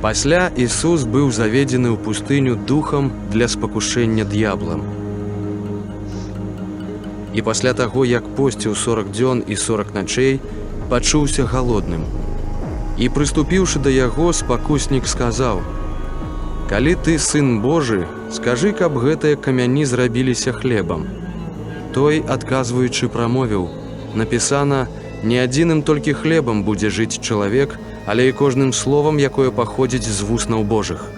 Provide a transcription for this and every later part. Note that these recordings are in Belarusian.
Пасля Ісус быў заведзены ў пустыню духам для спакушэння д'яблам. І пасля таго, як посціў 40 дзён і 40 начэй, пачуўся галодным. І прыступіўшы да яго, спакуснік сказаў: «Калі ты сын Божы, скажы, каб гэтыя камяні зрабіліся хлебам». Той, адказваючы, прамовіў: «Напісана, не адзіным толькі хлебам будзе жыць чалавек, але і кожным словам, якое паходзіць з вуснаў Божых».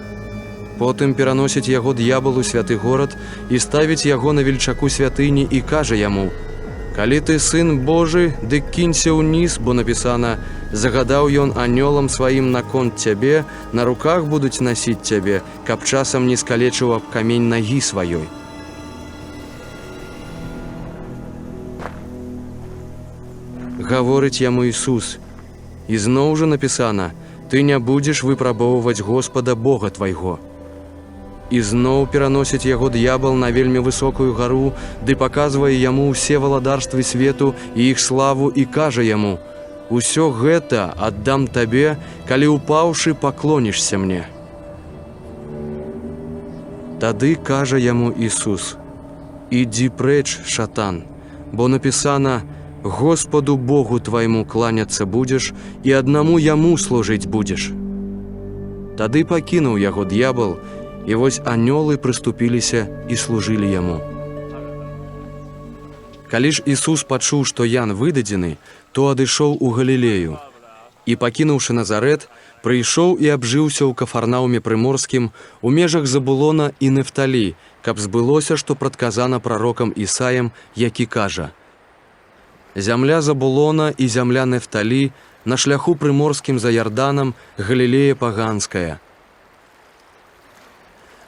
Потым пераносіць яго д'ябал у святы горад і ставіць яго на вельчаку святыні і кажа яму: «Калі ты сын Божы, дык кінься ўніз, бо напісана, загадаў ён анёлам сваім наконт цябе, на руках будуць насіць цябе, каб часам не скалечыў аб камень нагі сваёй». Гаворыць яму Ісус: «І зноў жа напісана, ты не будзеш выпрабоўваць Господа Бога твайго». І зноў пераносіць яго д'ябал на вельмі высокую гару, ды паказвае яму ўсе валадарствы свету і іх славу і кажа яму: «Усё гэта аддам табе, калі упаўшы паклонішся мне». Тады кажа яму Ісус: «Ідзі прэч, шатан, бо напісана, Господу Богу твайму кланяцца будзеш і аднаму яму служыць будзеш». Тады пакінуў яго д'ябал, і вось анёлы прыступіліся і служылі яму. Калі ж Ісус пачуў, што Ян выдадзены, то адышоў у Галілею. І, пакінуўшы Назарэт, прыйшоў і абжыўся ў Кафарнауме прыморскім у межах Забулона і Нефталі, каб збылося, што прадказана прарокам Ісаем, які кажа: «Зямля Забулона і зямля Нефталі на шляху прыморскім за Ярданам, Галілея паганская.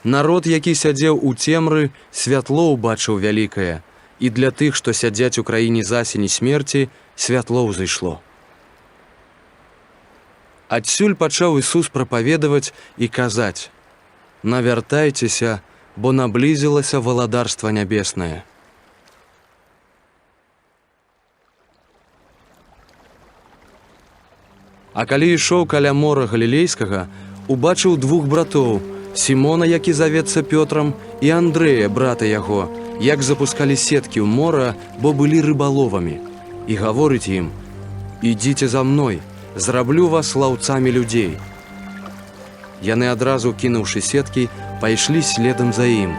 Народ, які сядзеў у цемры, святло ўбачыў вялікае, і для тых, што сядзяць у краіне засені смерці, святло ўзышло». Адсюль пачаў Ісус прапаведаваць і казаць: «Навяртайцеся, бо наблізілася валадарства нябеснае». А калі ішоў каля мора Галілейскага, убачыў двух братоў, Сімона, які завецца Пётрам, і Андрэя, брата яго, як запускалі сеткі ў мора, бо былі рыбаловамі. І гаворыць ім: «Ідзіце за мной, зраблю вас лаўцамі людзей». Яны адразу, кінуўшы сеткі, пайшлі следам за ім.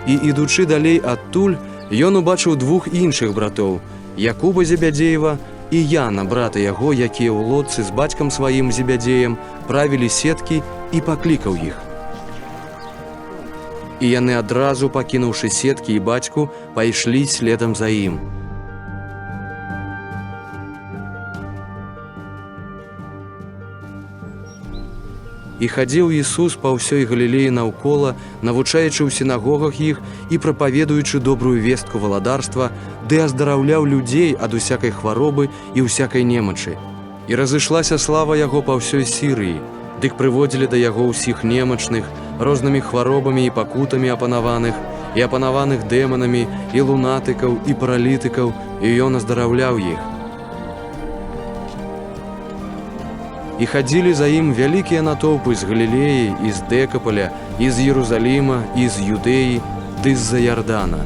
І, ідучы далей адтуль, ён убачыў двух іншых братоў, Якуба Зебядзеева і Яна, брата яго, якія ў лодцы з бацькам сваім Зебядзеем правілі сеткі, і паклікаў іх. І яны адразу, пакінуўшы сеткі і бацьку, пайшлі следам за ім. І хадзіў Ісус па ўсёй Галілеі наўкола, навучаючы ў сінагогах іх і прапаведуючы добрую вестку валадарства, ды аздараўляў людзей ад усякай хваробы і ўсякай немачы. І разышлася слава яго па ўсёй Сірыі, дык прыводзілі да яго ўсіх немачных, рознымі хваробамі і пакутамі апанаваных, і апанаваных дэманамі, і лунатыкаў, і паралітыкаў, і ён аздараўляў іх. І хадзілі за ім вялікія натоўпы з Галілеі, і з Дэкапаля, і з Єрусаліма, і з Юдэі, ды з-за Ярдана.